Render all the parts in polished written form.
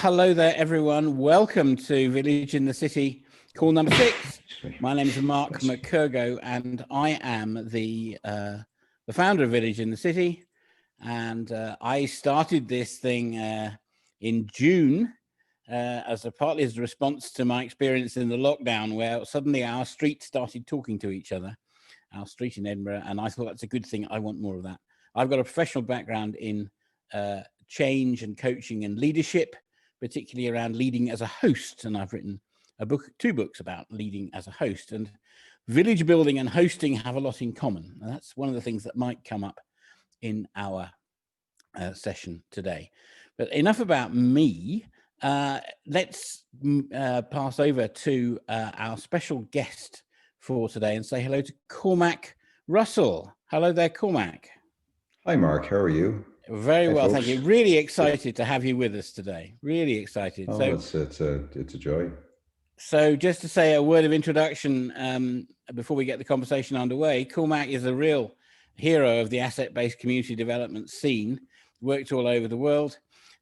Hello there, everyone. Welcome to Village in the City, call number 6. My name is Mark McKergow, and I am the founder of Village in the City. And I started this thing in June partly as a response to my experience in the lockdown, where suddenly our street started talking to each other, our street in Edinburgh. And I thought that's a good thing. I want more of that. I've got a professional background in change and coaching and leadership, particularly around leading as a host. And I've written two books about leading as a host. And village building and hosting have a lot in common. And that's one of the things that might come up in our session today. But enough about me. Let's pass over to our special guest for today and say hello to Cormac Russell. Hello there, Cormac. Hi, Mark. How are you? Very well, thank you. Really excited to have you with us today. Really excited. Oh, it's a joy. So just to say a word of introduction before we get the conversation underway, Cormac is a real hero of the asset-based community development scene, worked all over the world,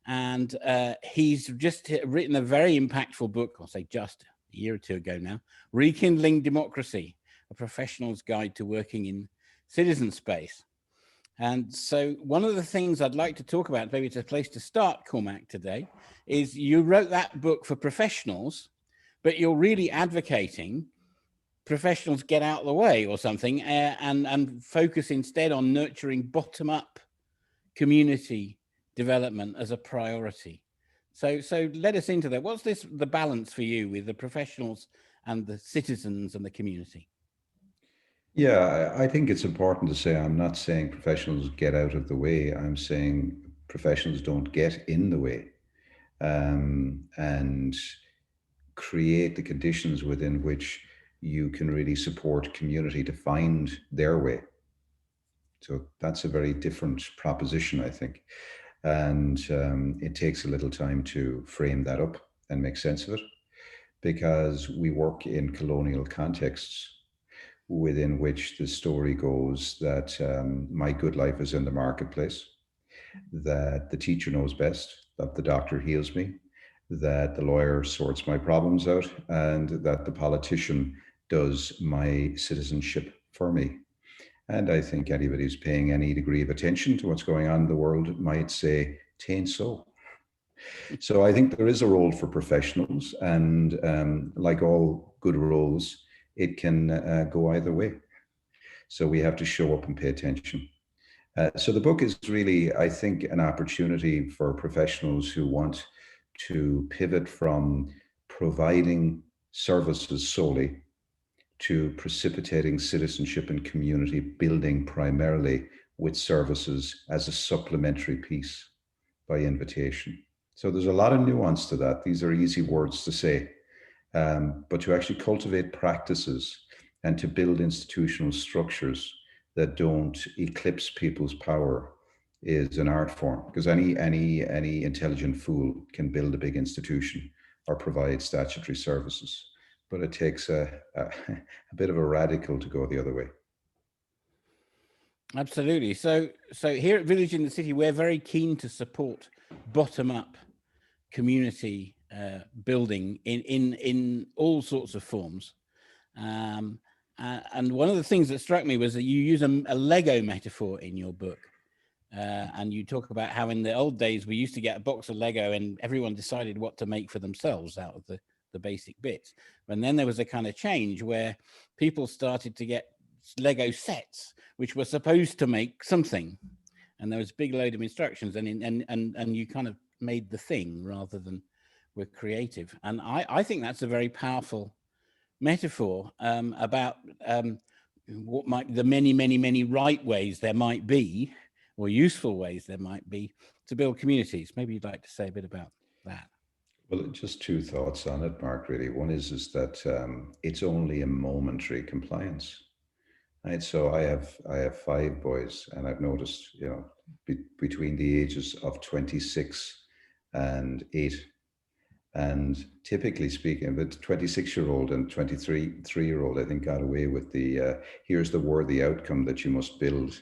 and he's just written a very impactful book, I'll say just a year or two ago now, Rekindling Democracy, a professional's guide to working in citizen space. And so one of the things I'd like to talk about, maybe it's a place to start, Cormac, today, is you wrote that book for professionals, but you're really advocating professionals get out of the way or something and focus instead on nurturing bottom-up community development as a priority. So let us into that. What's the balance for you with the professionals and the citizens and the community? Yeah, I think it's important to say I'm not saying professionals get out of the way. I'm saying professionals don't get in the way and create the conditions within which you can really support community to find their way. So that's a very different proposition, I think. And it takes a little time to frame that up and make sense of it, because we work in colonial contexts within which the story goes that my good life is in the marketplace, that the teacher knows best, that the doctor heals me, that the lawyer sorts my problems out, and that the politician does my citizenship for me. And I think anybody who's paying any degree of attention to what's going on in the world might say, "'Tain't so." So I think there is a role for professionals, and like all good roles, it can go either way. So we have to show up and pay attention. So the book is really, I think, an opportunity for professionals who want to pivot from providing services solely to precipitating citizenship and community building primarily with services as a supplementary piece by invitation. So there's a lot of nuance to that. These are easy words to say. But to actually cultivate practices and to build institutional structures that don't eclipse people's power is an art form, because any intelligent fool can build a big institution or provide statutory services, but it takes a bit of a radical to go the other way. Absolutely. So here at Village in the City, we're very keen to support bottom-up community building in all sorts of forms. And one of the things that struck me was that you use a Lego metaphor in your book. And you talk about how in the old days, we used to get a box of Lego and everyone decided what to make for themselves out of the basic bits. And then there was a kind of change where people started to get Lego sets, which were supposed to make something. And there was a big load of instructions and you kind of made the thing rather than were creative. And I think that's a very powerful metaphor about what might the many right ways there might be, or useful ways there might be to build communities. Maybe you'd like to say a bit about that. Well, just two thoughts on it, Mark, really. One is that it's only a momentary compliance. Right, so I have 5 boys, and I've noticed, between the ages of 26 and 8, and typically speaking, the 26-year-old and 3-year-old, I think, got away with the here's the worthy outcome that you must build.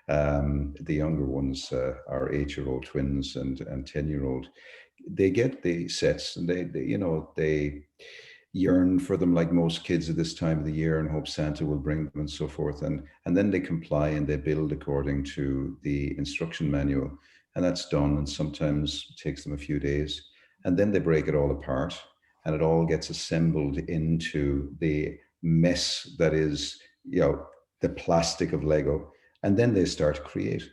The younger ones, our 8-year-old twins and 10-year-old, they get the sets, and they yearn for them like most kids at this time of the year, and hope Santa will bring them and so forth. And then they comply and they build according to the instruction manual, and that's done. And sometimes it takes them a few days, and then they break it all apart, and it all gets assembled into the mess that is, the plastic of Lego, and then they start to create.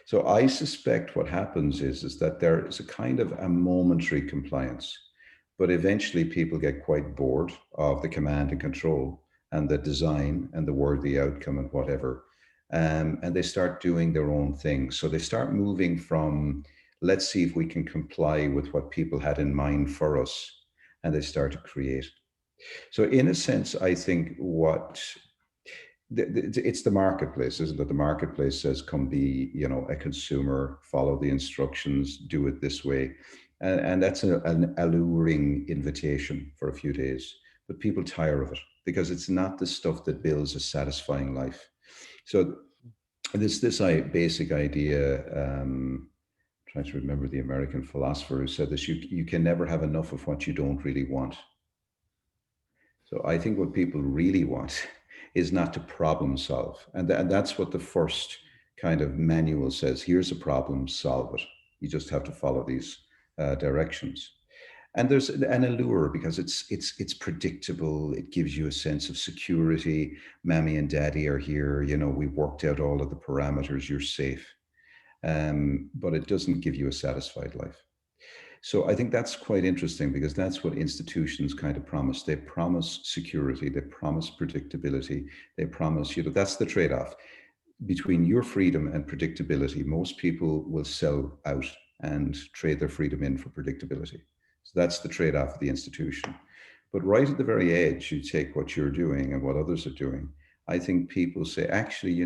So I suspect what happens is that there is a kind of a momentary compliance, but eventually people get quite bored of the command and control and the design and the worthy outcome and whatever. And they start doing their own thing. So they start moving from, let's see if we can comply with what people had in mind for us, and they start to create. So in a sense, I think it's the marketplace, isn't it? The marketplace says, come be, a consumer, follow the instructions, do it this way. And that's an alluring invitation for a few days, but people tire of it because it's not the stuff that builds a satisfying life. So this basic idea, trying to remember the American philosopher who said this, you can never have enough of what you don't really want. So I think what people really want is not to problem solve. And that's what the first kind of manual says. Here's a problem, solve it. You just have to follow these directions. And there's an allure because it's predictable. It gives you a sense of security. Mammy and daddy are here. We worked out all of the parameters. You're safe. But it doesn't give you a satisfied life. So I think that's quite interesting because that's what institutions kind of promise. They promise security, they promise predictability, they promise, that's the trade-off. Between your freedom and predictability, most people will sell out and trade their freedom in for predictability. So that's the trade-off of the institution. But right at the very edge, you take what you're doing and what others are doing. I think people say, actually,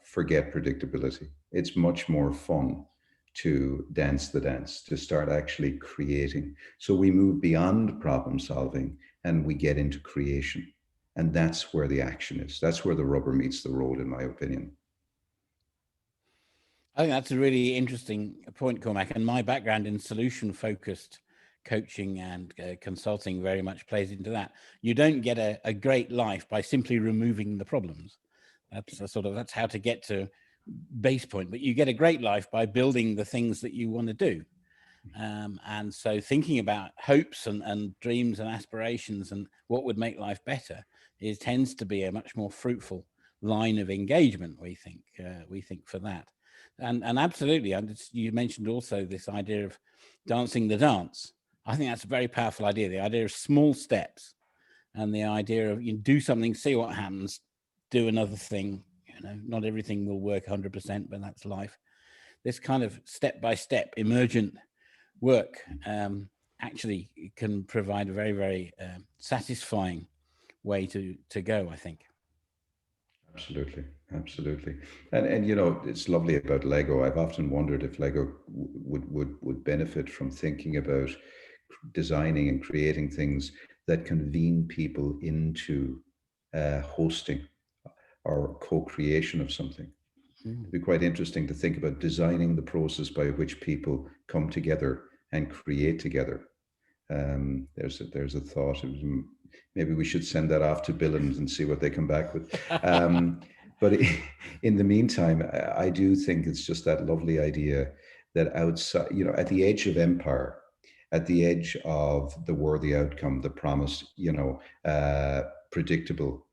forget predictability. It's much more fun to dance the dance, to start actually creating. So we move beyond problem solving and we get into creation. And that's where the action is. That's where the rubber meets the road, in my opinion. I think that's a really interesting point, Cormac. And my background in solution-focused coaching and consulting very much plays into that. You don't get a great life by simply removing the problems. That's how to get to base point, but you get a great life by building the things that you want to do. And so thinking about hopes and dreams and aspirations and what would make life better tends to be a much more fruitful line of engagement, we think for that. And absolutely, you mentioned also this idea of dancing the dance. I think that's a very powerful idea, the idea of small steps and the idea of do something, see what happens, do another thing. Not everything will work 100%, but that's life. This kind of step-by-step emergent work actually can provide a very, very satisfying way to go, I think. Absolutely. And it's lovely about Lego. I've often wondered if Lego would benefit from thinking about designing and creating things that convene people into hosting or co-creation of something. It'd be quite interesting to think about designing the process by which people come together and create together. There's a thought. Maybe we should send that off to Billund and see what they come back with. But in the meantime, I do think it's just that lovely idea that outside, at the edge of empire, at the edge of the worthy outcome, the promise, predictable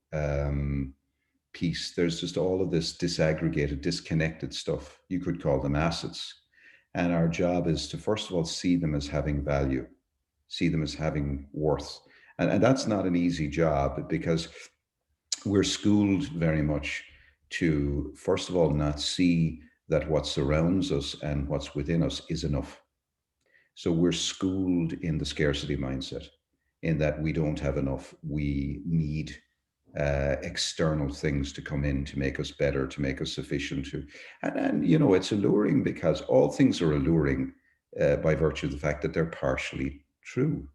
piece, there's just all of this disaggregated, disconnected stuff. You could call them assets. And our job is to, first of all, see them as having value, see them as having worth. And that's not an easy job because we're schooled very much to, first of all, not see that what surrounds us and what's within us is enough. So we're schooled in the scarcity mindset, in that we don't have enough. We need external things to come in to make us better, to make us sufficient. And it's alluring because all things are alluring by virtue of the fact that they're partially true.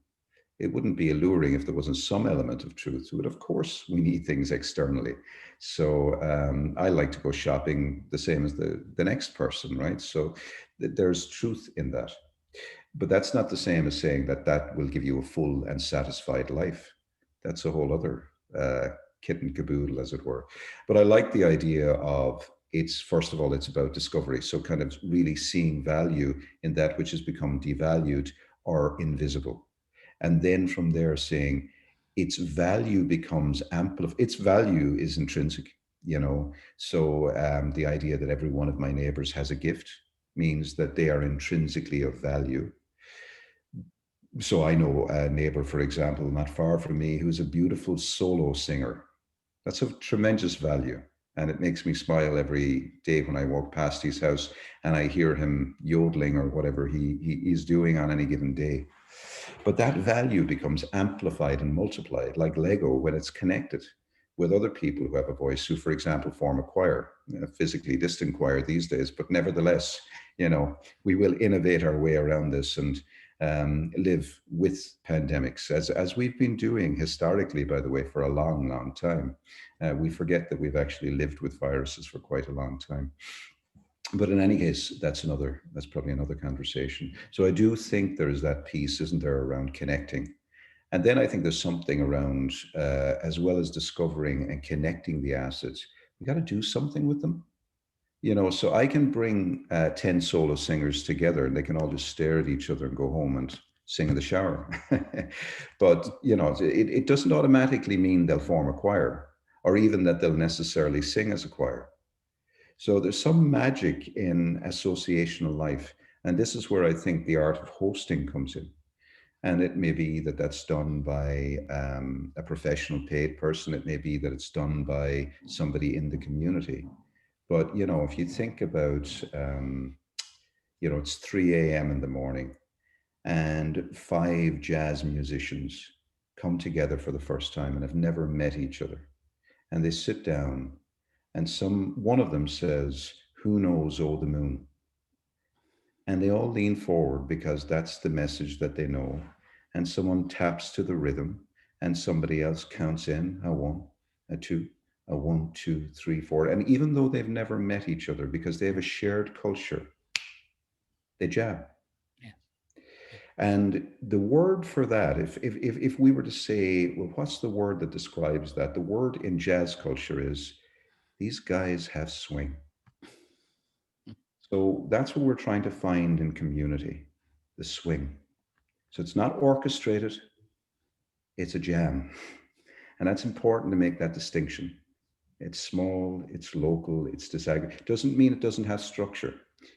It wouldn't be alluring if there wasn't some element of truth to it. Of course, we need things externally. So I like to go shopping the same as the next person, right? So there's truth in that. But that's not the same as saying that that will give you a full and satisfied life. That's a whole other kit and caboodle, as it were. But I like the idea of, it's, first of all, it's about discovery. So kind of really seeing value in that which has become devalued or invisible. And then from there saying its value becomes amplified. Its value is intrinsic, you know. So the idea that every one of my neighbors has a gift means that they are intrinsically of value. So I know a neighbor, for example, not far from me, who's a beautiful solo singer. That's of tremendous value. And it makes me smile every day when I walk past his house and I hear him yodeling or whatever he is doing on any given day. But that value becomes amplified and multiplied like Lego when it's connected with other people who have a voice, who, for example, form a choir, a physically distant choir these days. But nevertheless, you know, we will innovate our way around this and live with pandemics, as we've been doing historically, by the way, for a long, long time. We forget that we've actually lived with viruses for quite a long time. But in any case, that's probably another conversation. So I do think there is that piece, isn't there, around connecting. And then I think there's something around, as well as discovering and connecting the assets, we got to do something with them. You know, so I can bring 10 solo singers together and they can all just stare at each other and go home and sing in the shower. But, you know, it doesn't automatically mean they'll form a choir or even that they'll necessarily sing as a choir. So there's some magic in associational life. And this is where I think the art of hosting comes in. And it may be that that's done by a professional paid person. It may be that it's done by somebody in the community. But, you know, if you think about, you know, it's 3 a.m. in the morning and 5 jazz musicians come together for the first time and have never met each other. And they sit down and one of them says, "Who knows, oh, the moon?" And they all lean forward because that's the message that they know. And someone taps to the rhythm and somebody else counts in a 1, a 2, a 1, 2, 3, 4. And even though they've never met each other, because they have a shared culture, they jam. Yeah. And the word for that, if we were to say, well, what's the word that describes that? The word in jazz culture is, these guys have swing. So that's what we're trying to find in community, the swing. So it's not orchestrated, it's a jam. And that's important to make that distinction. It's small, it's local, it's disaggregated. Doesn't mean it doesn't have structure.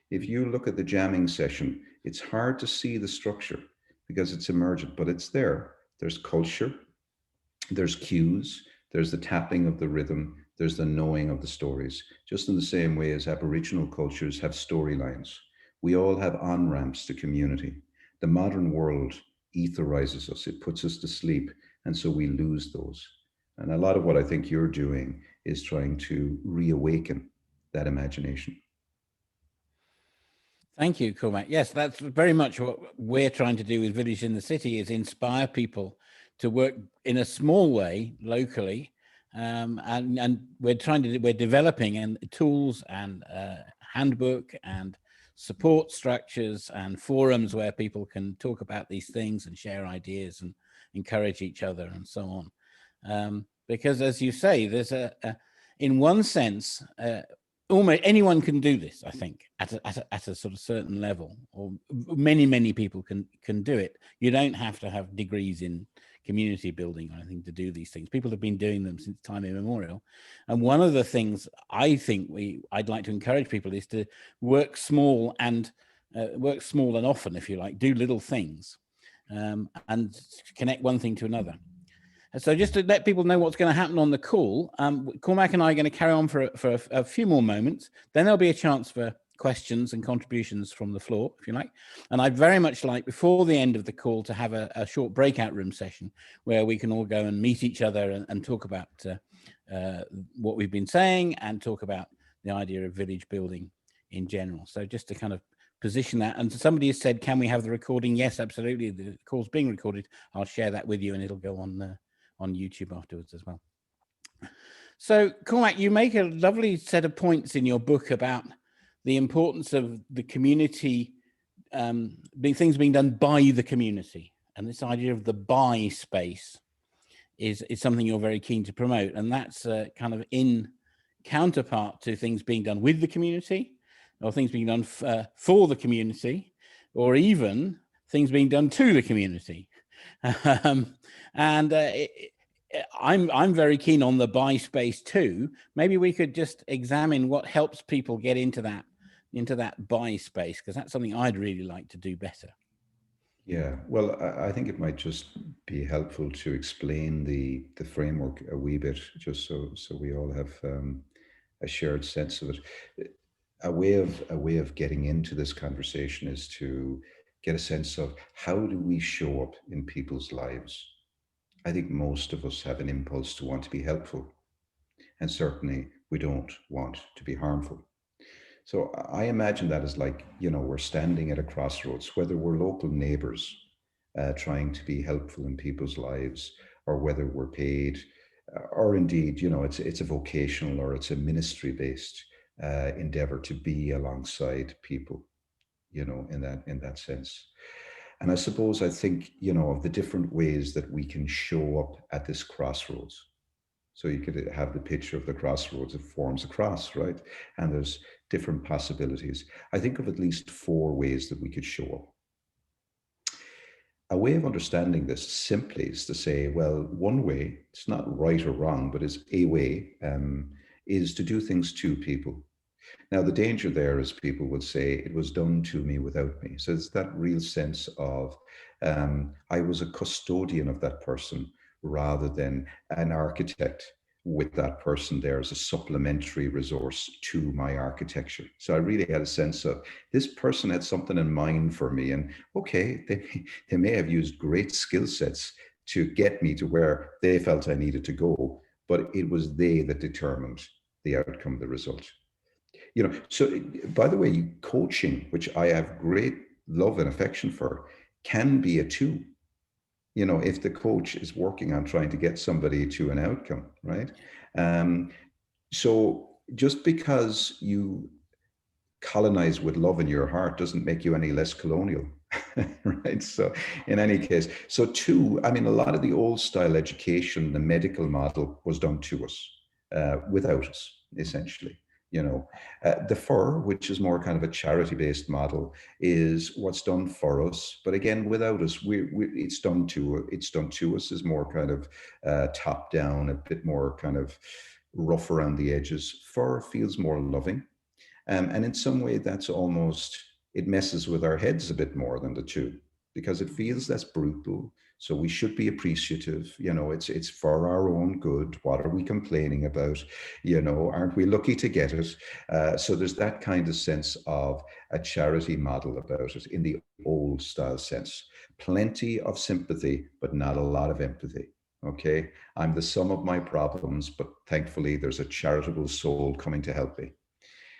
If you look at the jamming session, it's hard to see the structure because it's emergent, but it's there. There's culture, there's cues, there's the tapping of the rhythm, there's the knowing of the stories, just in the same way as Aboriginal cultures have storylines. We all have on-ramps to community. The modern world etherizes us, it puts us to sleep, and so we lose those. And a lot of what I think you're doing is trying to reawaken that imagination. Thank you, Cormac. Yes, that's very much what we're trying to do with Village in the City, is inspire people to work in a small way locally. And we're developing and tools and handbook and support structures and forums where people can talk about these things and share ideas and encourage each other and so on. Because as you say, there's in one sense, almost anyone can do this, I think, at a sort of certain level, or many people can do it. You don't have to have degrees in community building or anything to do these things. People have been doing them since time immemorial. And one of the things I think I'd like to encourage people is to work small and often, if you like, do little things and connect one thing to another. So just to let people know what's going to happen on the call, Cormac and I are going to carry on for a few more moments. Then there'll be a chance for questions and contributions from the floor, if you like. And I'd very much like, before the end of the call, to have a short breakout room session where we can all go and meet each other and talk about what we've been saying and talk about the idea of village building in general. So just to kind of position that. And somebody has said, can we have the recording? Yes, absolutely. The call's being recorded. I'll share that with you and it'll go on YouTube afterwards as well. So Cormac, you make a lovely set of points in your book about the importance of the community things being done by the community, and this idea of the by space is something you're very keen to promote, and that's kind of in counterpart to things being done with the community, or things being done for the community, or even things being done to the community. I'm very keen on the by space too. Maybe we could just examine what helps people get into that by space, because that's something I'd really like to do better. Yeah, well, I think it might just be helpful to explain the framework a wee bit, just so we all have a shared sense of it. A way of getting into this conversation is to get a sense of how do we show up in people's lives. I think most of us have an impulse to want to be helpful, and certainly we don't want to be harmful. So I imagine that as like, we're standing at a crossroads, whether we're local neighbors trying to be helpful in people's lives, or whether we're paid, or indeed, it's a vocational or it's a ministry-based endeavor to be alongside people, in that sense. And I think, of the different ways that we can show up at this crossroads. So you could have the picture of the crossroads, it forms a cross, right? And there's different possibilities. I think of at least 4 ways that we could show up. A way of understanding this simply is to say, well, one way, it's not right or wrong, but it's a way, is to do things to people. Now, the danger there is people would say, it was done to me without me. So it's that real sense of, I was a custodian of that person rather than an architect with that person there as a supplementary resource to my architecture. So I really had a sense of, this person had something in mind for me, and okay, they may have used great skill sets to get me to where they felt I needed to go, but it was they that determined the outcome, the result. So by the way, coaching, which I have great love and affection for, can be a tool. If the coach is working on trying to get somebody to an outcome, right? So just because you colonize with love in your heart doesn't make you any less colonial, right? So in any case, so 2, I mean, a lot of the old style education, the medical model was done to us, without us, essentially. The FUR, which is more kind of a charity-based model, is what's done for us, but again, without us. It's done to us, is more kind of top down, a bit more kind of rough around the edges. FUR feels more loving, and in some way, that's almost, it messes with our heads a bit more than the 2, because it feels less brutal. So we should be appreciative. It's for our own good. What are we complaining about? Aren't we lucky to get it? So there's that kind of sense of a charity model about it in the old style sense. Plenty of sympathy, but not a lot of empathy. Okay, I'm the sum of my problems, but thankfully there's a charitable soul coming to help me.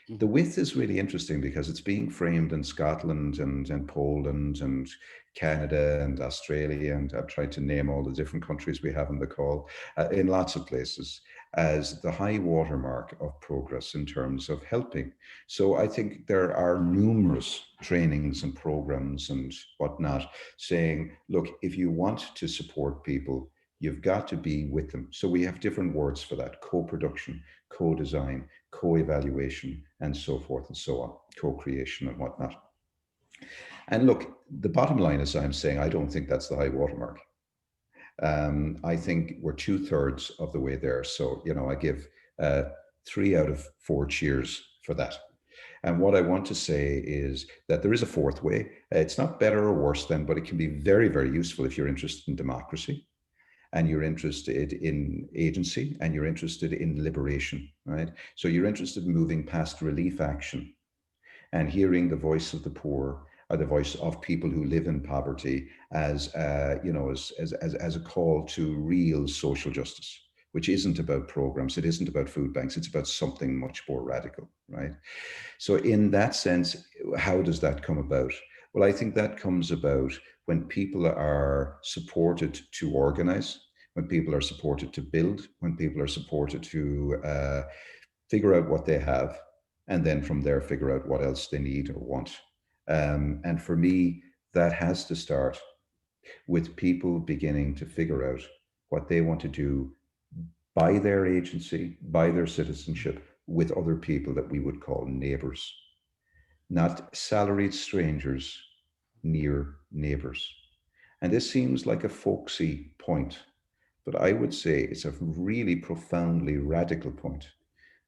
The width is really interesting because it's being framed in Scotland and Poland and Canada and Australia, and I've tried to name all the different countries we have in the call, in lots of places, as the high watermark of progress in terms of helping. So I think there are numerous trainings and programs and whatnot saying, look, if you want to support people, you've got to be with them. So we have different words for that: co-production, co-design, co-evaluation, and so forth and so on, co-creation and whatnot. And look, the bottom line is, I'm saying, I don't think that's the high watermark. I think we're 2/3 of the way there. So, I give 3 out of 4 cheers for that. And what I want to say is that there is a 4th way. It's not better or worse than, but it can be very, very useful if you're interested in democracy, and you're interested in agency, and you're interested in liberation, right? So you're interested in moving past relief action and hearing the voice of the poor, or the voice of people who live in poverty, as as a call to real social justice, which isn't about programs, it isn't about food banks, it's about something much more radical, right? So in that sense, how does that come about? Well, I think that comes about when people are supported to organize, when people are supported to build, when people are supported to figure out what they have, and then from there figure out what else they need or want. And for me, that has to start with people beginning to figure out what they want to do by their agency, by their citizenship, with other people that we would call neighbors, not salaried strangers, near neighbors. And this seems like a folksy point, but I would say it's a really profoundly radical point.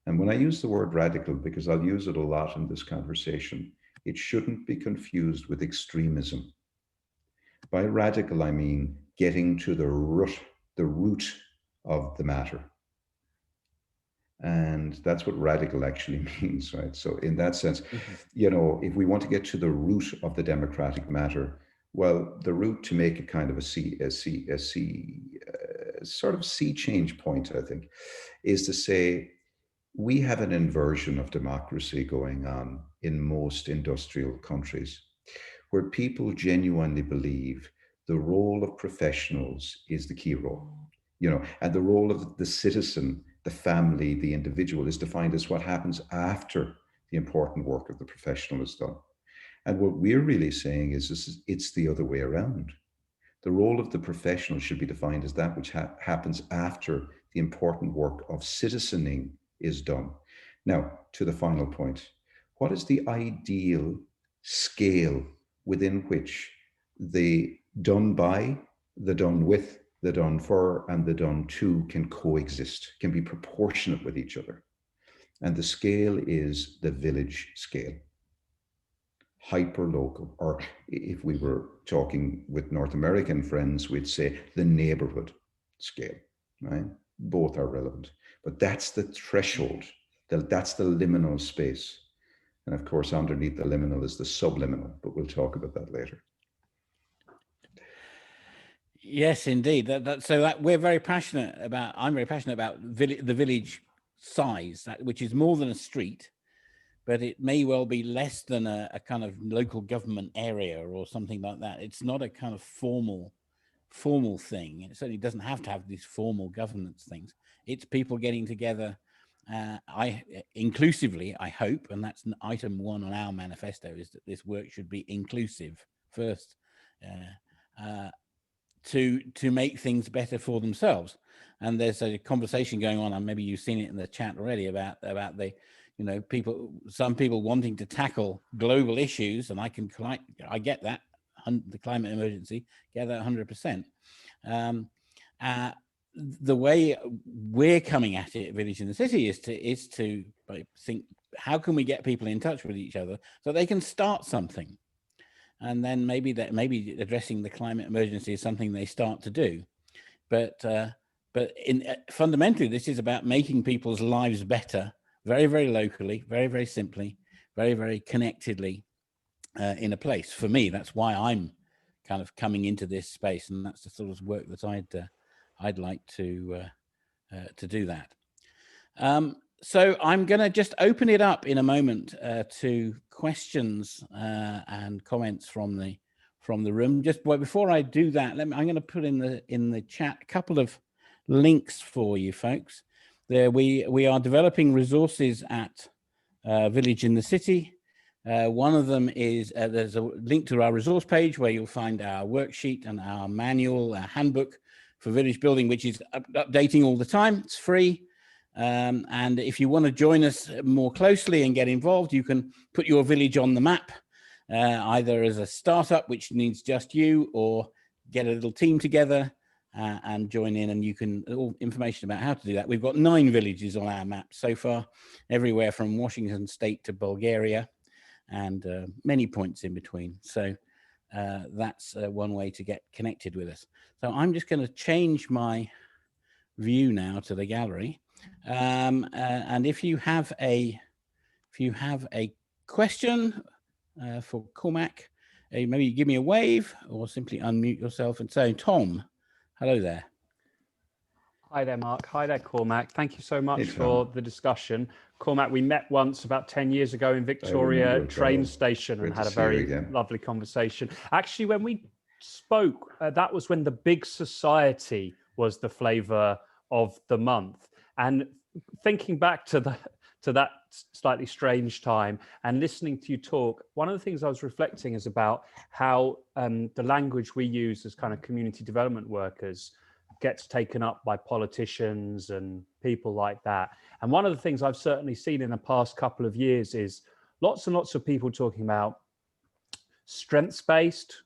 And when I use the word radical, because I'll use it a lot in this conversation, it shouldn't be confused with extremism. By radical, I mean getting to the root of the matter. And that's what radical actually means, right? So in that sense, you know, if we want to get to the root of the democratic matter, well, the route to make a kind of a sort of sea change point, I think, is to say we have an inversion of democracy going on in most industrial countries, where people genuinely believe the role of professionals is the key role, you know, and the role of the citizen, the family, the individual is defined as what happens after the important work of the professional is done. And what we're really saying is it's the other way around. The role of the professional should be defined as that which happens after the important work of citizening is done. Now, to the final point, what is the ideal scale within which the done by, the done with, the done for, and the done to can coexist, can be proportionate with each other? And the scale is the village scale, hyper local, or if we were talking with North American friends, we'd say the neighborhood scale, right? Both are relevant, but that's the threshold, that's the liminal space. And of course, underneath the liminal is the subliminal, but we'll talk about that later. Yes, indeed. So we're very passionate about, I'm very passionate about the village size, which is more than a street, but it may well be less than a kind of local government area or something like that. It's not a kind of formal thing. It certainly doesn't have to have these formal governance things. It's people getting together, inclusively, I hope, and that's item 1 on our manifesto, is that this work should be inclusive first, to make things better for themselves. And there's a conversation going on, and maybe you've seen it in the chat already, about the, you know, some people wanting to tackle global issues, and I get that, the climate emergency, get that 100%. The way we're coming at it at Village in the City is to think, how can we get people in touch with each other so they can start something? And then maybe addressing the climate emergency is something they start to do. But fundamentally, this is about making people's lives better, very, very locally, very, very simply, very, very connectedly, in a place. For me, that's why I'm kind of coming into this space, and that's the sort of work that I'd like to do that. So I'm going to just open it up in a moment to questions and comments from the room. Just before I do that, I'm going to put in the chat a couple of links for you folks. There we are developing resources at Village in the City. One of them is there's a link to our resource page where you'll find our worksheet and our manual, our handbook for village building, which is updating all the time. It's free. And if you want to join us more closely and get involved, you can put your village on the map, either as a startup, which needs just you, or get a little team together and join in, and you can, all information about how to do that. We've got 9 villages on our map so far, everywhere from Washington State to Bulgaria, and many points in between. So that's one way to get connected with us. So I'm just going to change my view now to the gallery. And if you have a question for Cormac, maybe give me a wave or simply unmute yourself and say, Tom, hello there. Hi there, Mark. Hi there, Cormac. Thank you so much for the discussion. Cormac, we met once about 10 years ago in Victoria train station and had a very lovely conversation. Actually, when we spoke, that was when the big society was the flavor of the month. And thinking back to to that slightly strange time. And listening to you talk, one of the things I was reflecting is about how the language we use as kind of community development workers gets taken up by politicians and people like that. And one of the things I've certainly seen in the past couple of years is lots and lots of people talking about strengths-based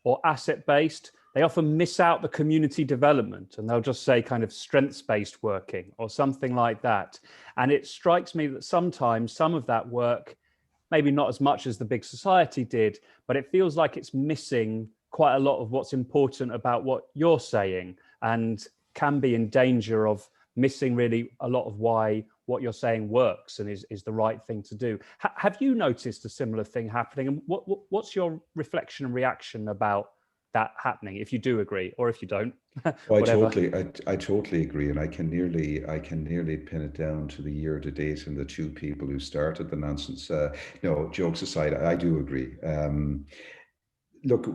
or asset-based. They often miss out the community development, and they'll just say kind of strengths-based working or something like that. And it strikes me that sometimes some of that work, maybe not as much as the big society did, but it feels like it's missing quite a lot of what's important about what you're saying, and can be in danger of missing really a lot of why what you're saying works and is the right thing to do. Have you noticed a similar thing happening? And what's your reflection and reaction about that happening, if you do agree, or if you don't? Well, I totally agree, and I can nearly pin it down to the year to date and the two people who started the nonsense. No, jokes aside, I do agree. Look,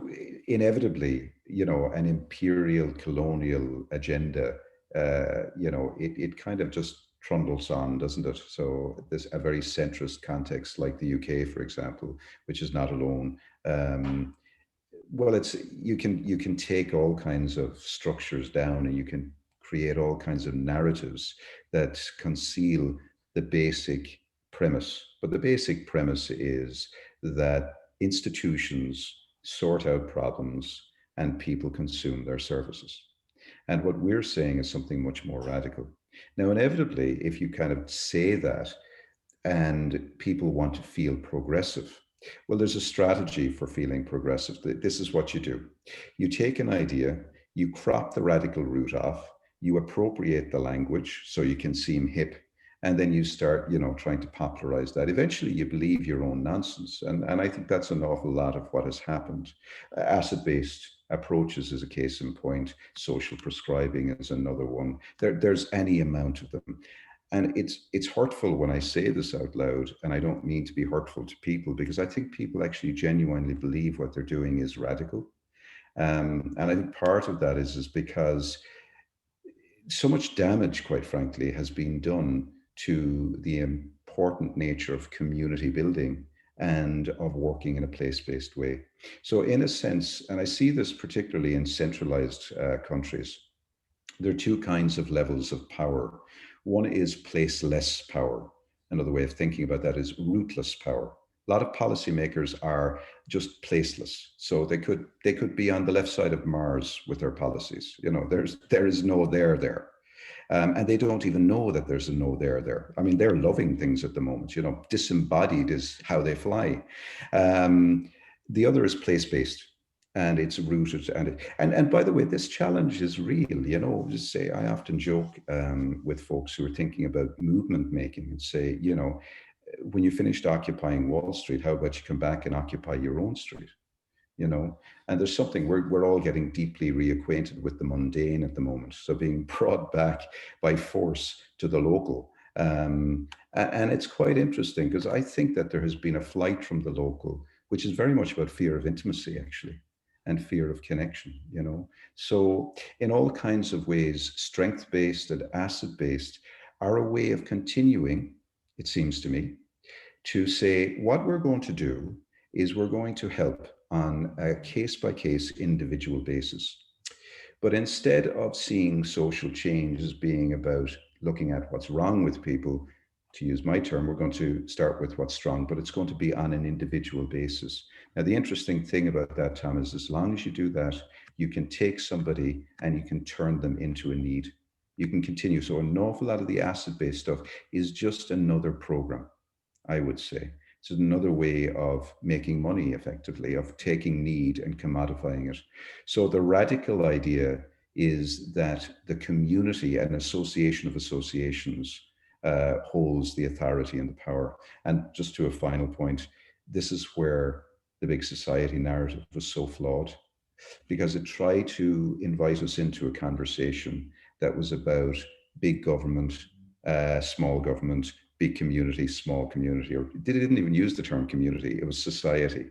inevitably, an imperial colonial agenda, it kind of just trundles on, doesn't it? So there's a very centrist context like the UK, for example, which is not alone. Well, you can take all kinds of structures down, and you can create all kinds of narratives that conceal the basic premise. But the basic premise is that institutions sort out problems and people consume their services. And what we're saying is something much more radical. Now, inevitably, if you kind of say that and people want to feel progressive, well, there's a strategy for feeling progressive. This is what you do. You take an idea, you crop the radical root off, you appropriate the language so you can seem hip, and then you start, trying to popularize that. Eventually, you believe your own nonsense. And I think that's an awful lot of what has happened. Asset-based approaches is a case in point. Social prescribing is another one. There's any amount of them. And it's hurtful when I say this out loud, and I don't mean to be hurtful to people, because I think people actually genuinely believe what they're doing is radical. And I think part of that is because so much damage, quite frankly, has been done to the important nature of community building and of working in a place-based way. So in a sense, and I see this particularly in centralized countries, there are two kinds of levels of power. One is placeless power. Another way of thinking about that is rootless power. A lot of policymakers are just placeless. So they could be on the left side of Mars with their policies. There is no there. And they don't even know that there's a no there. I mean, they're loving things at the moment. Disembodied is how they fly. The other is place-based. And it's rooted, and by the way, this challenge is real. Just say, I often joke with folks who are thinking about movement making and say, when you finished occupying Wall Street, how about you come back and occupy your own street? And there's something, we're all getting deeply reacquainted with the mundane at the moment. So being brought back by force to the local. And it's quite interesting, because I think that there has been a flight from the local, which is very much about fear of intimacy, actually, and fear of connection, So in all kinds of ways, strength-based and asset-based are a way of continuing, it seems to me, to say what we're going to do is we're going to help on a case-by-case individual basis. But instead of seeing social change as being about looking at what's wrong with people, to use my term, we're going to start with what's strong, but it's going to be on an individual basis. Now, the interesting thing about that, Tom, is as long as you do that, you can take somebody and you can turn them into a need. You can continue. So an awful lot of the asset-based stuff is just another program, I would say. It's another way of making money, effectively, of taking need and commodifying it. So the radical idea is that the community, an association of associations, holds the authority and the power. And just to a final point, this is where the big society narrative was so flawed, because it tried to invite us into a conversation that was about big government, small government, big community, small community, or they didn't even use the term community, it was society.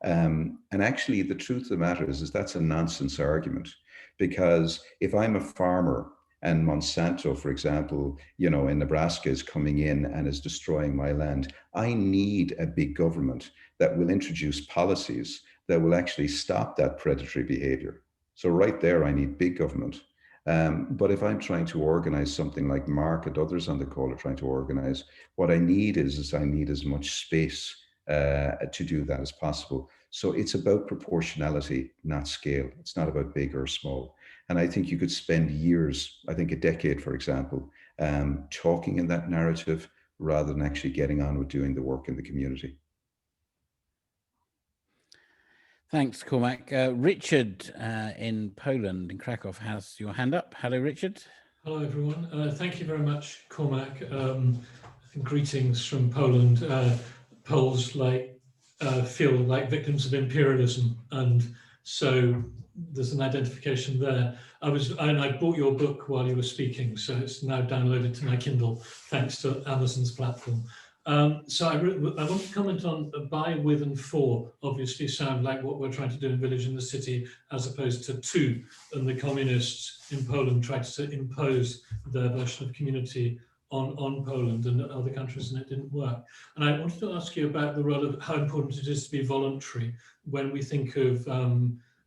And actually, the truth of the matter is that's a nonsense argument, because if I'm a farmer and Monsanto, for example, you know, in Nebraska is coming in and is destroying my land. I need a big government that will introduce policies that will actually stop that predatory behavior. So right there, I need big government. But if I'm trying to organize something like Mark and others on the call are trying to organize, what I need is I need as much space to do that as possible. So it's about proportionality, not scale. It's not about big or small. And I think you could spend years, I think a decade, for example, talking in that narrative rather than actually getting on with doing the work in the community. Thanks, Cormac. Richard in Poland, in Krakow, has your hand up. Hello, Richard. Hello, everyone. Thank you very much, Cormac. Greetings from Poland. Poles feel like victims of imperialism, and so there's an identification there. I bought your book while you were speaking, so it's now downloaded to my Kindle thanks to Amazon's platform. So I want to comment on by, with, and for obviously sound like what we're trying to do in Village in the City, as opposed to, and the communists in Poland tried to impose their version of community on Poland and other countries, and it didn't work. And I wanted to ask you about the role of how important it is to be voluntary when we think of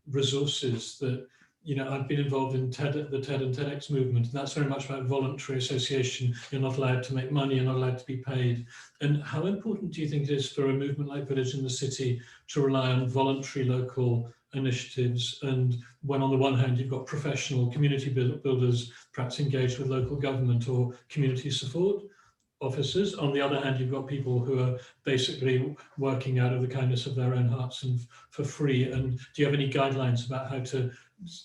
resources that, you know, I've been involved in the TED and TEDx movement, and that's very much about voluntary association. You're not allowed to make money, you're not allowed to be paid. And how important do you think it is for a movement like Village in the City to rely on voluntary local initiatives, and when on the one hand you've got professional community builders perhaps engaged with local government or community support officers, on the other hand you've got people who are basically working out of the kindness of their own hearts and for free? And do you have any guidelines about how to,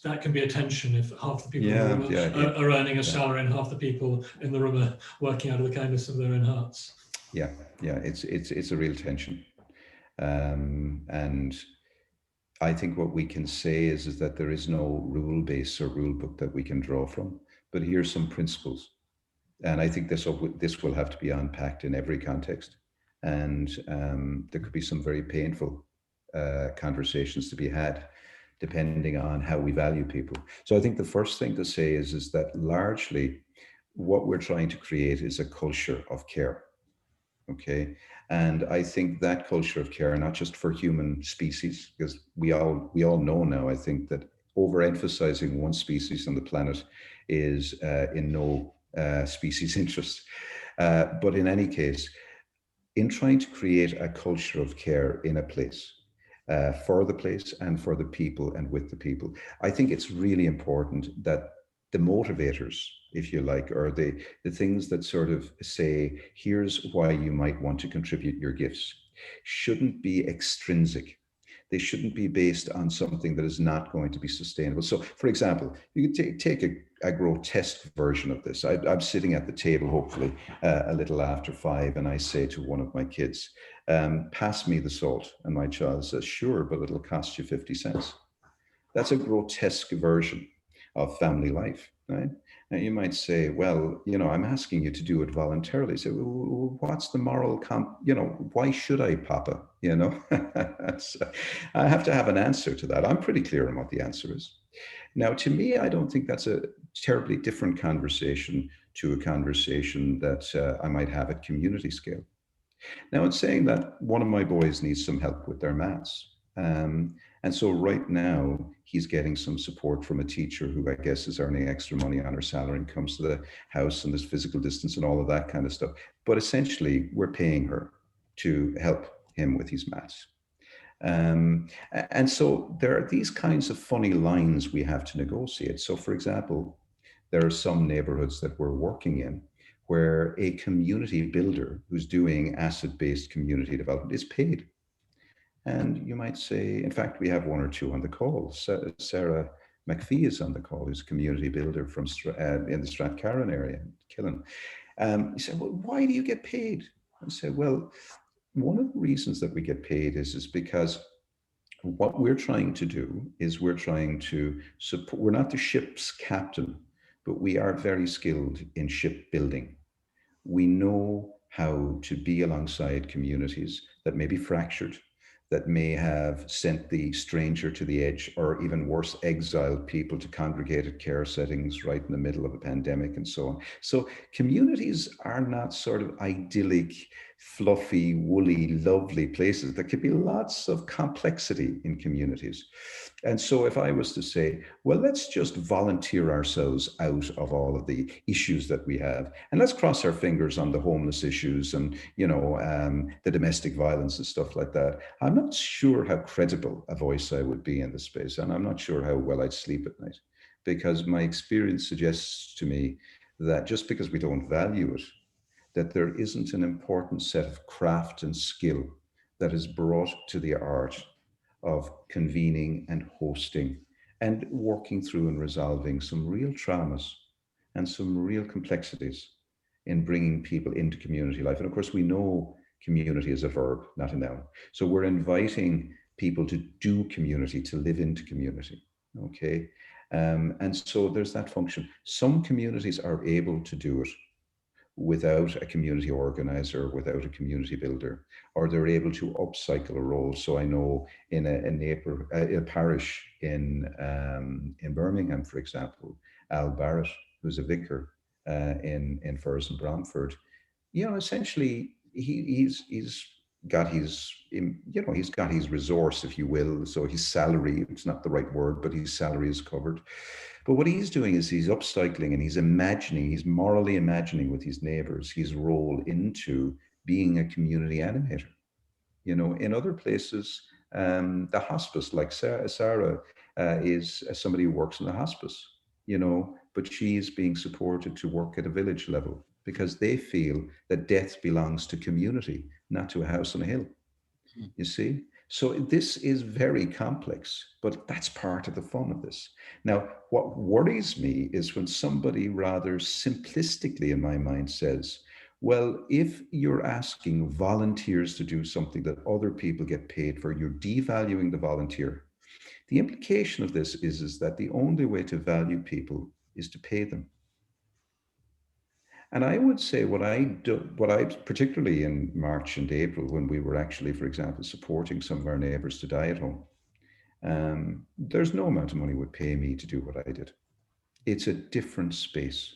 that can be a tension if half the people in the room are earning a salary and half the people in the room are working out of the kindness of their own hearts? Yeah, it's a real tension. And I think what we can say is that there is no rule base or rule book that we can draw from, but here's some principles. And I think this will have to be unpacked in every context. And there could be some very painful conversations to be had, depending on how we value people. So I think the first thing to say is that largely what we're trying to create is a culture of care. Okay. And I think that culture of care, not just for human species, because we all know now, I think that overemphasizing one species on the planet is in no species interest. But in any case, in trying to create a culture of care in a place, for the place and for the people and with the people, I think it's really important that the motivators, if you like, or the things that sort of say, here's why you might want to contribute your gifts, shouldn't be extrinsic. They shouldn't be based on something that is not going to be sustainable. So, for example, you could take a grotesque version of this. I'm sitting at the table, hopefully, a little after 5, and I say to one of my kids, pass me the salt. And my child says, sure, but it'll cost you 50 cents. That's a grotesque version of family life, right? Now you might say, well, you know, I'm asking you to do it voluntarily. So what's the moral why should I, Papa? You know, I have to have an answer to that. I'm pretty clear on what the answer is. Now, to me, I don't think that's a terribly different conversation to a conversation that I might have at community scale. Now, it's saying that one of my boys needs some help with their maths. And so right now, he's getting some support from a teacher who I guess is earning extra money on her salary and comes to the house, and there's physical distance and all of that kind of stuff. But essentially, we're paying her to help him with his maths. And so there are these kinds of funny lines we have to negotiate. So for example, there are some neighborhoods that we're working in where a community builder who's doing asset-based community development is paid. And you might say, in fact, we have one or two on the call. Sarah McPhee is on the call, who's a community builder from in the Strathcarron area, Killen. He said, well, why do you get paid? I said, well, one of the reasons that we get paid is because what we're trying to do is we're trying to support, we're not the ship's captain, but we are very skilled in ship building. We know how to be alongside communities that may be fractured, that may have sent the stranger to the edge, or even worse, exiled people to congregated care settings right in the middle of a pandemic and so on. So communities are not sort of idyllic, fluffy, woolly, lovely places. There could be lots of complexity in communities. And so if I was to say, well, let's just volunteer ourselves out of all of the issues that we have, and let's cross our fingers on the homeless issues and, you know, the domestic violence and stuff like that, I'm not sure how credible a voice I would be in this space. And I'm not sure how well I'd sleep at night, because my experience suggests to me that just because we don't value it, that there isn't an important set of craft and skill that is brought to the art of convening and hosting and working through and resolving some real traumas and some real complexities in bringing people into community life. And of course, we know community is a verb, not a noun. So we're inviting people to do community, to live into community, okay? And so there's that function. Some communities are able to do it without a community organizer, without a community builder, or they're able to upcycle a role. So I know in a parish in Birmingham, for example, Al Barrett, who's a vicar in Furs and Bromford, you know, essentially he's got his, you know, he's got his resource, if you will. So his salary, it's not the right word, but his salary is covered. But what he's doing is he's upcycling and he's imagining, he's morally imagining with his neighbors his role into being a community animator. You know, in other places, the hospice, like Sarah is somebody who works in the hospice, you know, but she's being supported to work at a village level because they feel that death belongs to community, not to a house on a hill. You see? So this is very complex, but that's part of the fun of this. Now, what worries me is when somebody rather simplistically in my mind says, well, if you're asking volunteers to do something that other people get paid for, you're devaluing the volunteer. The implication of this is that the only way to value people is to pay them. And I would say what I particularly in March and April, when we were actually, for example, supporting some of our neighbours to die at home, there's no amount of money would pay me to do what I did. It's a different space.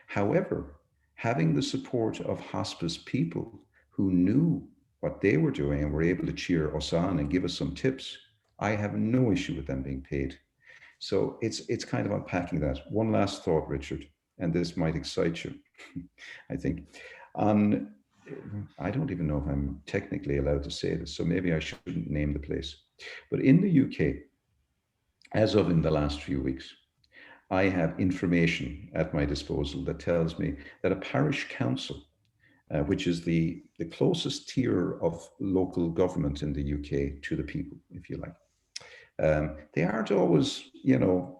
However, having the support of hospice people who knew what they were doing and were able to cheer us on and give us some tips, I have no issue with them being paid. So it's kind of unpacking that. One last thought, Richard, and this might excite you, I think. I don't even know if I'm technically allowed to say this, so maybe I shouldn't name the place. But in the UK, as of in the last few weeks, I have information at my disposal that tells me that a parish council, which is the closest tier of local government in the UK to the people, if you like. They aren't always, you know,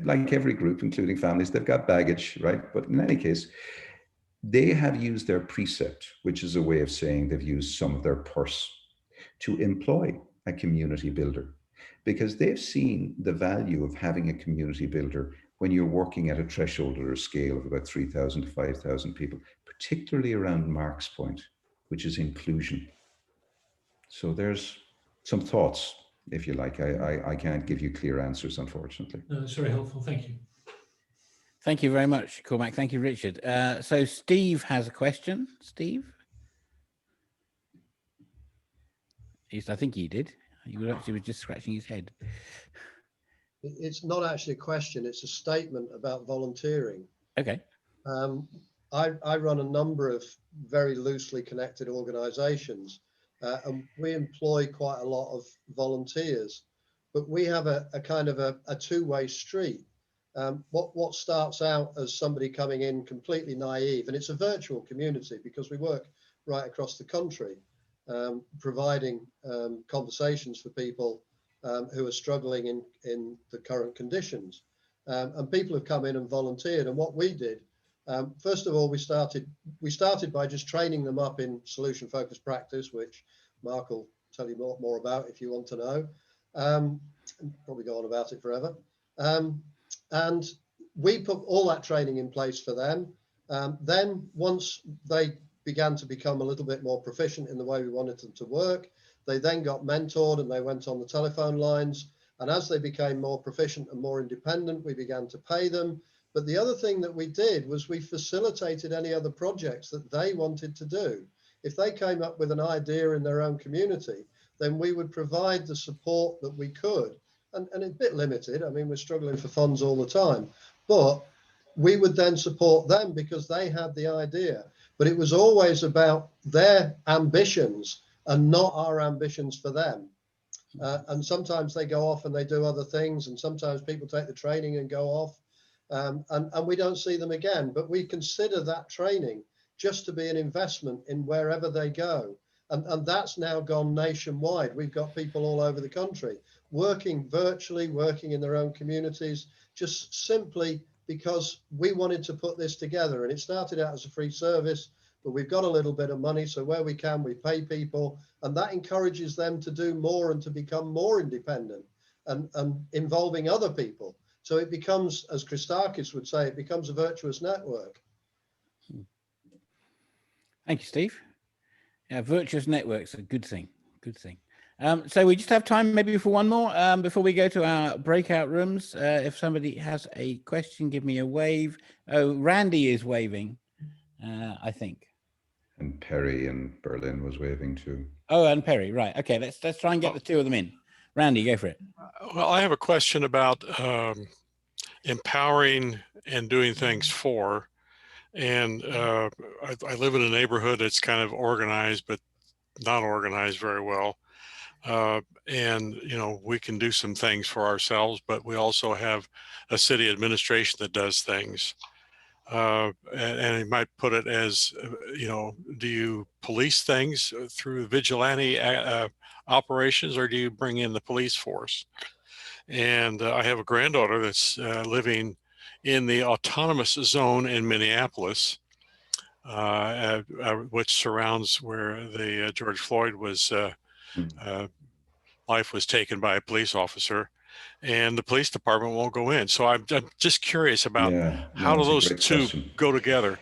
like every group, including families, they've got baggage, right? But in any case, they have used their precept, which is a way of saying they've used some of their purse to employ a community builder, because they've seen the value of having a community builder when you're working at a threshold or a scale of about 3,000 to 5,000 people, particularly around Mark's point, which is inclusion. So there's some thoughts, if you like. I can't give you clear answers, unfortunately. No, that's very helpful. Thank you. Thank you very much, Cormac. Thank you, Richard. So Steve has a question. Steve? I think he did. He was just scratching his head. It's not actually a question, it's a statement about volunteering. Okay. I run a number of very loosely connected organizations, and we employ quite a lot of volunteers, but we have a kind of a two-way street. What starts out as somebody coming in completely naive, and it's a virtual community because we work right across the country, providing conversations for people who are struggling in the current conditions. And people have come in and volunteered. And what we did, first of all, we started by just training them up in solution-focused practice, which Mark will tell you more about if you want to know. Probably go on about it forever. And we put all that training in place for them. Then once they began to become a little bit more proficient in the way we wanted them to work, They then got mentored and they went on the telephone lines. And as they became more proficient and more independent, we began to pay them. But the other thing that we did was we facilitated any other projects that they wanted to do. If they came up with an idea in their own community, then we would provide the support that we could. And it's a bit limited. I mean, we're struggling for funds all the time, but we would then support them because they had the idea. But it was always about their ambitions and not our ambitions for them. And sometimes they go off and they do other things, and sometimes people take the training and go off, and we don't see them again. But we consider that training just to be an investment in wherever they go. And that's now gone nationwide. We've got people all over the country working virtually, working in their own communities, just simply because we wanted to put this together. And it started out as a free service, but we've got a little bit of money. So where we can, we pay people, and that encourages them to do more and to become more independent and involving other people. So it becomes, as Christakis would say, it becomes a virtuous network. Thank you, Steve. Yeah, virtuous networks are a good thing. Good thing. So we just have time maybe for one more before we go to our breakout rooms. If somebody has a question, give me a wave. Oh, Randy is waving, I think. And Perry in Berlin was waving too. Oh, and Perry, right. Okay, let's try and get the two of them in. Randy, go for it. Well, I have a question about empowering and doing things for. And I live in a neighborhood that's kind of organized, but not organized very well. And, you know, we can do some things for ourselves, but we also have a city administration that does things. And you might put it as, you know, do you police things through vigilante operations, or do you bring in the police force? And I have a granddaughter that's living in the autonomous zone in Minneapolis, which surrounds where the George Floyd was life was taken by a police officer, and the police department won't go in. So I'm just curious about how do those two go together?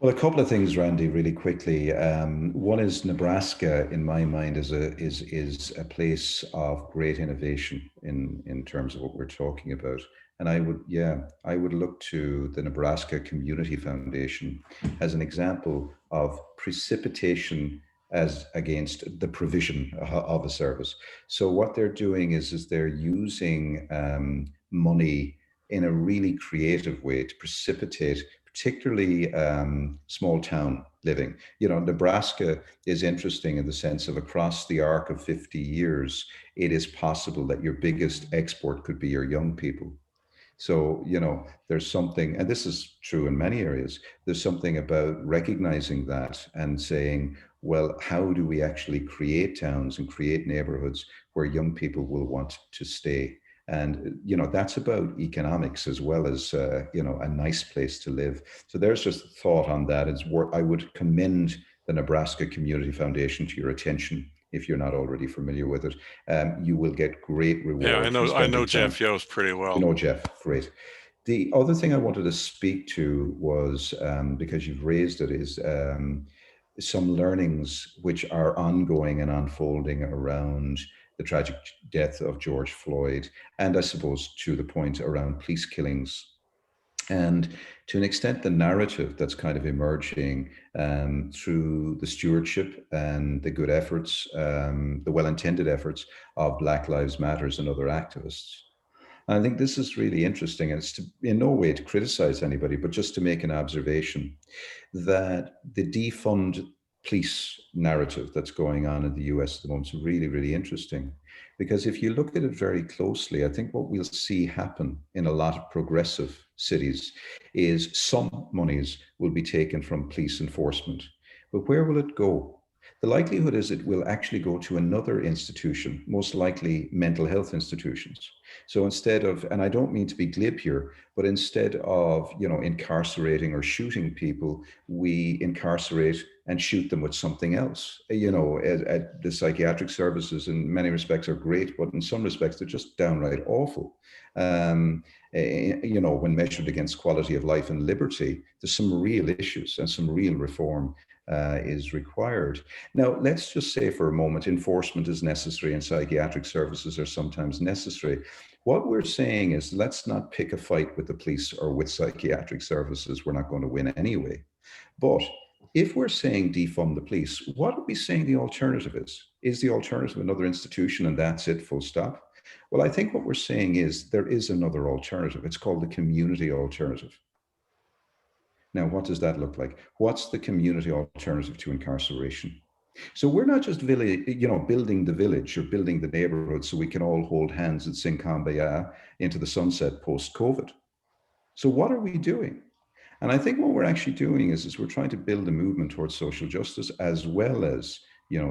Well, a couple of things, Randy, really quickly. One is Nebraska, in my mind, is a place of great innovation in terms of what we're talking about. And I would look to the Nebraska Community Foundation as an example of precipitation as against the provision of a service. So what they're doing is they're using money in a really creative way to precipitate particularly small town living. You know, Nebraska is interesting in the sense of across the arc of 50 years, it is possible that your biggest export could be your young people. So, you know, there's something, and this is true in many areas, there's something about recognizing that and saying, well, how do we actually create towns and create neighborhoods where young people will want to stay? And, you know, that's about economics as well as, you know, a nice place to live. So there's just a thought on that. I would commend the Nebraska Community Foundation to your attention if you're not already familiar with it. You will get great rewards. Yeah, I know Jeff Yost pretty well. You know Jeff, great. The other thing I wanted to speak to was, because you've raised it, is some learnings which are ongoing and unfolding around the tragic death of George Floyd, and I suppose to the point around police killings. And to an extent, the narrative that's kind of emerging through the stewardship and the good efforts, the well-intended efforts of Black Lives Matters and other activists. And I think this is really interesting, and it's in no way to criticize anybody, but just to make an observation that the defund police narrative that's going on in the US at the moment is really, really interesting. Because if you look at it very closely, I think what we'll see happen in a lot of progressive cities is some monies will be taken from police enforcement. But where will it go? The likelihood is it will actually go to another institution, most likely mental health institutions. So instead of, and I don't mean to be glib here, but instead of, you know, incarcerating or shooting people, we incarcerate and shoot them with something else. You know, the psychiatric services in many respects are great, but in some respects they're just downright awful. You know, when measured against quality of life and liberty, there's some real issues and some real reform is required. Now, let's just say for a moment, enforcement is necessary and psychiatric services are sometimes necessary. What we're saying is, let's not pick a fight with the police or with psychiatric services. We're not going to win anyway. But if we're saying defund the police, what are we saying the alternative is? Is the alternative another institution and that's it, full stop? Well, I think what we're saying is there is another alternative. It's called the community alternative. Now, what does that look like? What's the community alternative to incarceration? So we're not just building the village or building the neighborhood so we can all hold hands and sing Kumbaya into the sunset post-COVID. So what are we doing? And I think what we're actually doing is we're trying to build a movement towards social justice, as well as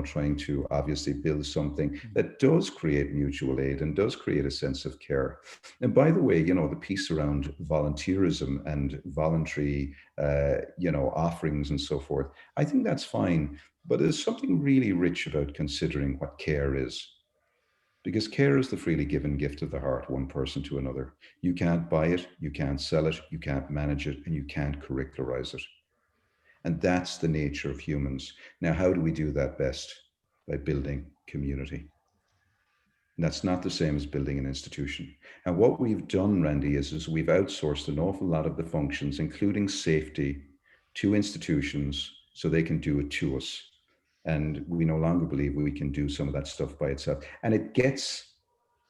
trying to obviously build something that does create mutual aid and does create a sense of care. And by the way, the piece around volunteerism and voluntary, offerings and so forth, I think that's fine. But there's something really rich about considering what care is. Because care is the freely given gift of the heart, one person to another. You can't buy it, you can't sell it, you can't manage it, and you can't curricularize it. And that's the nature of humans. Now, how do we do that best? By building community. And that's not the same as building an institution. And what we've done, Randy, is we've outsourced an awful lot of the functions, including safety, to institutions so they can do it to us. And we no longer believe we can do some of that stuff by itself. And it gets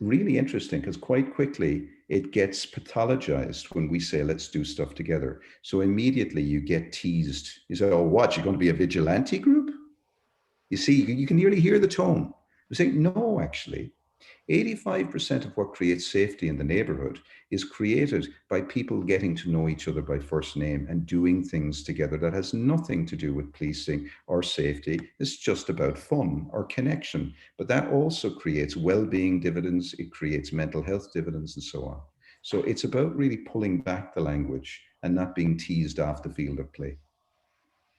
really interesting because quite quickly it gets pathologized when we say, let's do stuff together. So immediately you get teased. You say, oh, what, you're going to be a vigilante group? You see, you can nearly hear the tone. You say, no, actually. 85% of what creates safety in the neighborhood is created by people getting to know each other by first name and doing things together that has nothing to do with policing or safety. It's just about fun or connection. But that also creates well-being dividends. It creates mental health dividends and so on. So it's about really pulling back the language and not being teased off the field of play.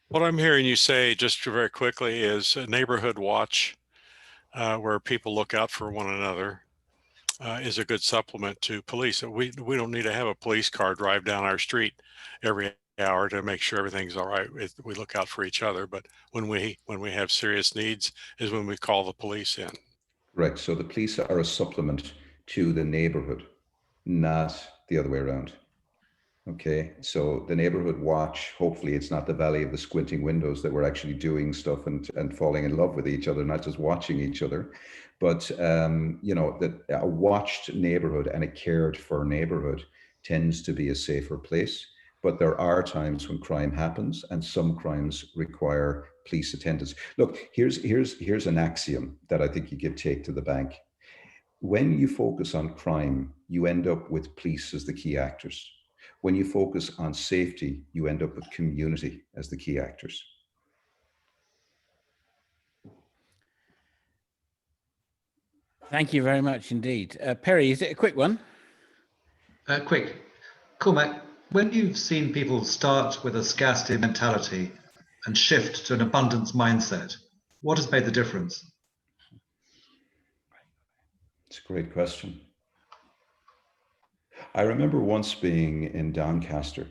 What I'm hearing you say, just very quickly, is a neighborhood watch where people look out for one another is a good supplement to police. We don't need to have a police car drive down our street every hour to make sure everything's all right. We look out for each other, but when we have serious needs is when we call the police in. Right. So the police are a supplement to the neighborhood, not the other way around. Okay, so the neighborhood watch, hopefully it's not the valley of the squinting windows that we're actually doing stuff and falling in love with each other, not just watching each other. But, that a watched neighborhood and a cared for neighborhood tends to be a safer place. But there are times when crime happens and some crimes require police attendance. Look, here's an axiom that I think you could take to the bank. When you focus on crime, you end up with police as the key actors. When you focus on safety, you end up with community as the key actors. Thank you very much indeed. Perry, is it a quick one? Quick. Cormac, when you've seen people start with a scarcity mentality and shift to an abundance mindset, what has made the difference? It's a great question. I remember once being in Doncaster,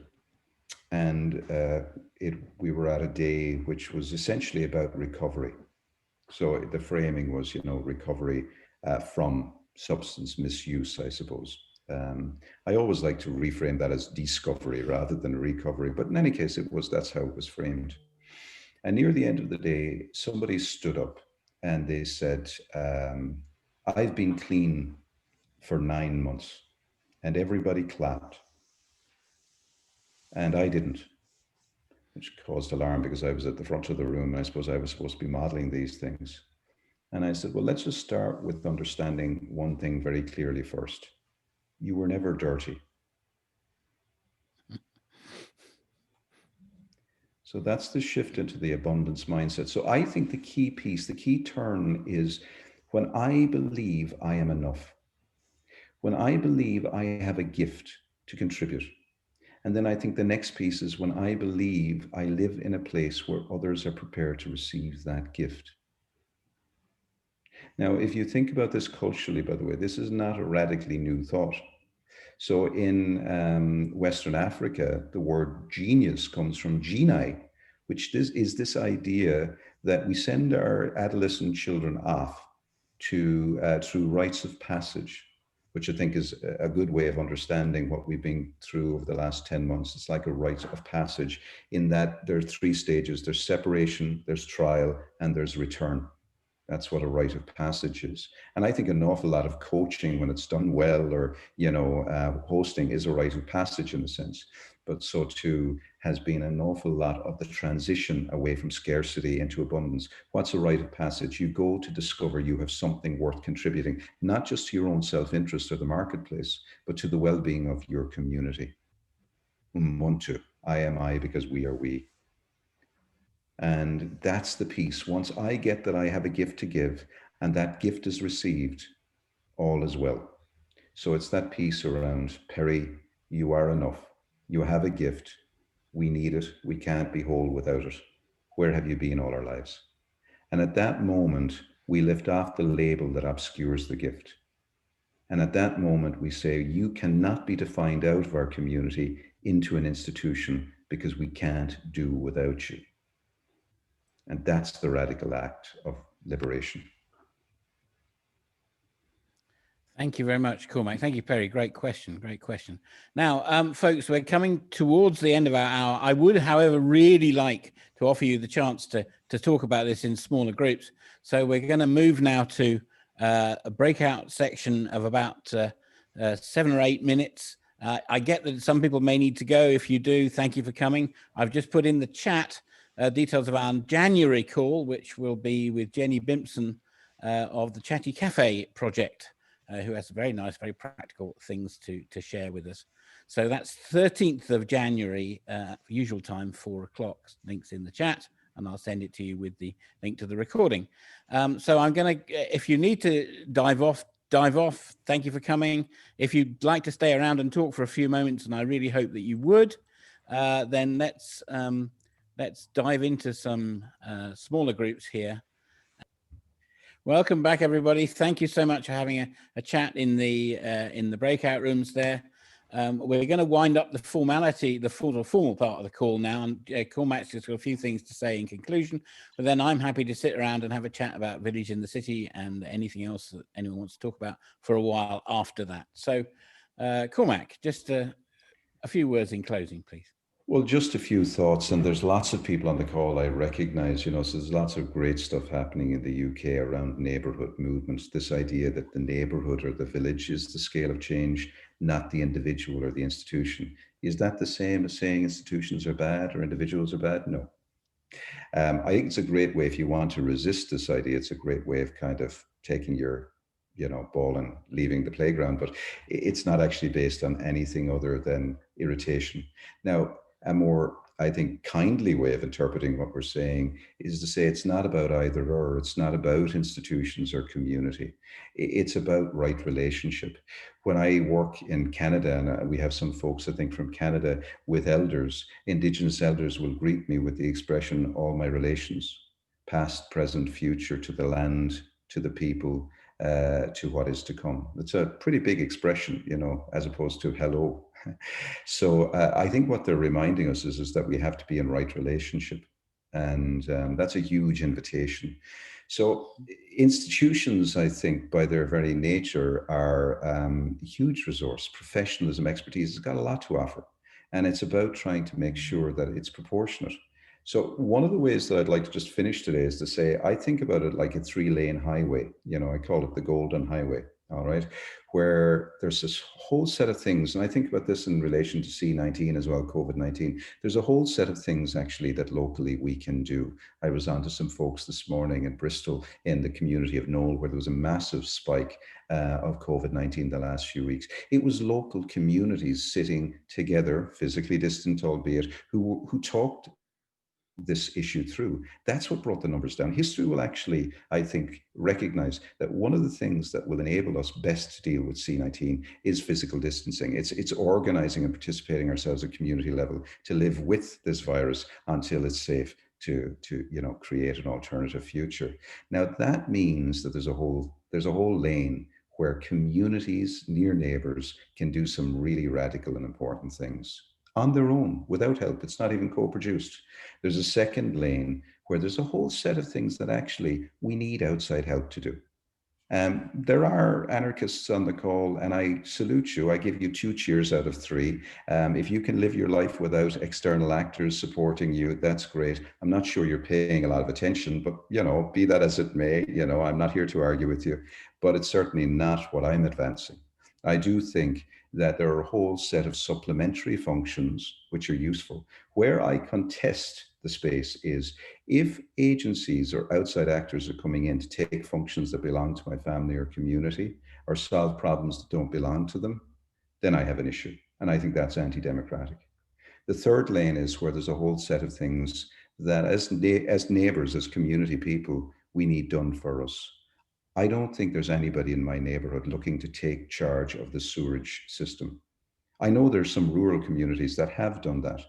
and we were at a day which was essentially about recovery. So the framing was, recovery from substance misuse, I suppose. I always like to reframe that as discovery rather than recovery, but in any case, that's how it was framed. And near the end of the day, somebody stood up and they said, I've been clean for 9 months. And everybody clapped. And I didn't, which caused alarm because I was at the front of the room. And I suppose I was supposed to be modeling these things. And I said, well, let's just start with understanding one thing very clearly first. You were never dirty. So that's the shift into the abundance mindset. So I think the key piece, the key turn is when I believe I am enough. When I believe I have a gift to contribute. And then I think the next piece is when I believe I live in a place where others are prepared to receive that gift. Now, if you think about this culturally, by the way, this is not a radically new thought. So in Western Africa, the word genius comes from genii, which is this idea that we send our adolescent children off to through rites of passage, which I think is a good way of understanding what we've been through over the last 10 months. It's like a rite of passage in that there are 3 stages. There's separation, there's trial, and there's return. That's what a rite of passage is. And I think an awful lot of coaching, when it's done well, or, hosting, is a rite of passage in a sense. But so too has been an awful lot of the transition away from scarcity into abundance. What's a rite of passage? You go to discover you have something worth contributing, not just to your own self-interest or the marketplace, but to the well-being of your community. Umuntu, I am I because we are we. And that's the piece. Once I get that I have a gift to give and that gift is received, all is well. So it's that piece around, Perry, you are enough. You have a gift. We need it. We can't be whole without it. Where have you been all our lives? And at that moment, we lift off the label that obscures the gift. And at that moment, we say, you cannot be defined out of our community into an institution because we can't do without you. And that's the radical act of liberation. Thank you very much, Cormac. Thank you, Perry. Great question. Great question. Now, folks, we're coming towards the end of our hour. I would, however, really like to offer you the chance to talk about this in smaller groups. So we're going to move now to a breakout section of about 7 or 8 minutes. I get that some people may need to go. If you do, thank you for coming. I've just put in the chat details of our January call, which will be with Jenny Bimpson of the Chatty Cafe project, who has very nice, very practical things to share with us. So that's 13th of January, usual time, 4 o'clock, links in the chat, and I'll send it to you with the link to the recording. So I'm gonna, if you need to dive off, thank you for coming. If you'd like to stay around and talk for a few moments, and I really hope that you would, then let's dive into some smaller groups here. Welcome back, everybody. Thank you so much for having a chat in the breakout rooms there. We're going to wind up the formality, the formal part of the call now, and Cormac's just got a few things to say in conclusion, but then I'm happy to sit around and have a chat about Village in the City and anything else that anyone wants to talk about for a while after that. So, Cormac, just a few words in closing, please. Well, just a few thoughts, and there's lots of people on the call I recognize, so there's lots of great stuff happening in the UK around neighborhood movements. This idea that the neighborhood or the village is the scale of change, not the individual or the institution. Is that the same as saying institutions are bad or individuals are bad? No. I think it's a great way, if you want to resist this idea, it's a great way of kind of taking your ball and leaving the playground, but it's not actually based on anything other than irritation. Now, a more, I think, kindly way of interpreting what we're saying is to say it's not about either or, it's not about institutions or community. It's about right relationship. When I work in Canada, and we have some folks, I think, from Canada with elders, Indigenous elders will greet me with the expression, all my relations, past, present, future, to the land, to the people, to what is to come. It's a pretty big expression, as opposed to hello. So I think what they're reminding us is that we have to be in right relationship. And that's a huge invitation. So institutions, I think, by their very nature, are a huge resource. Professionalism, expertise has got a lot to offer. And it's about trying to make sure that it's proportionate. So one of the ways that I'd like to just finish today is to say, I think about it like a 3-lane highway. I call it the Golden Highway, all right, where there's this whole set of things. And I think about this in relation to C-19 as well, COVID-19. There's a whole set of things actually that locally we can do. I was on to some folks this morning in Bristol in the community of Knoll, where there was a massive spike of COVID-19 the last few weeks. It was local communities sitting together, physically distant albeit, who talked this issue through. That's what brought the numbers down. History will actually, I think, recognize that one of the things that will enable us best to deal with C-19 is physical distancing. It's organizing and participating ourselves at community level to live with this virus until it's safe to create an alternative future. Now that means that there's a whole lane where communities, near neighbors, can do some really radical and important things. on their own without help. It's not even co-produced. There's a second lane where there's a whole set of things that actually we need outside help to do. There are anarchists on the call, and I salute you. I give you 2 cheers out of 3. If you can live your life without external actors supporting you, that's great. I'm not sure you're paying a lot of attention, but, you know, be that as it may, you know, I'm not here to argue with you, but it's certainly not what I'm advancing. I do think that there are a whole set of supplementary functions which are useful. Where I contest the space is if agencies or outside actors are coming in to take functions that belong to my family or community or solve problems that don't belong to them, then I have an issue. And I think that's anti-democratic. The third lane is where there's a whole set of things that as neighbors, as community people, we need done for us. I don't think there's anybody in my neighborhood looking to take charge of the sewerage system. I know there's some rural communities that have done that,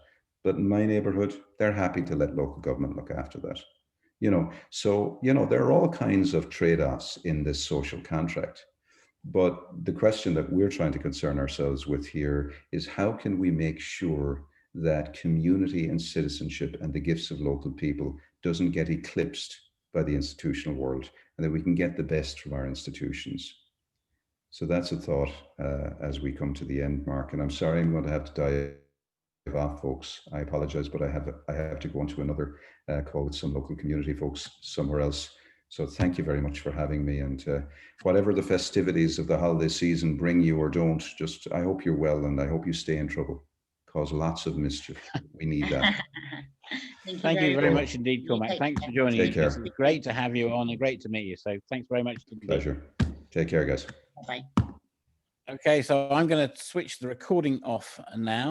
but in my neighborhood, they're happy to let local government look after that. You know, so, you know, there are all kinds of trade-offs in this social contract. But the question that we're trying to concern ourselves with here is how can we make sure that community and citizenship and the gifts of local people doesn't get eclipsed by the institutional world, and that we can get the best from our institutions. So that's a thought as we come to the end, Mark. And I'm sorry, I'm going to have to dive off, folks. I apologize, but I have to go into another call with some local community folks somewhere else. So thank you very much for having me. And whatever the festivities of the holiday season bring you or don't, just I hope you're well, and I hope you stay in trouble. Cause lots of mischief. We need that. Thank you very much indeed, Cormac. Thanks for joining us. Take care. It's great to have you on and great to meet you. So thanks very much. Pleasure. Take care, guys. Bye. Okay, so I'm going to switch the recording off now.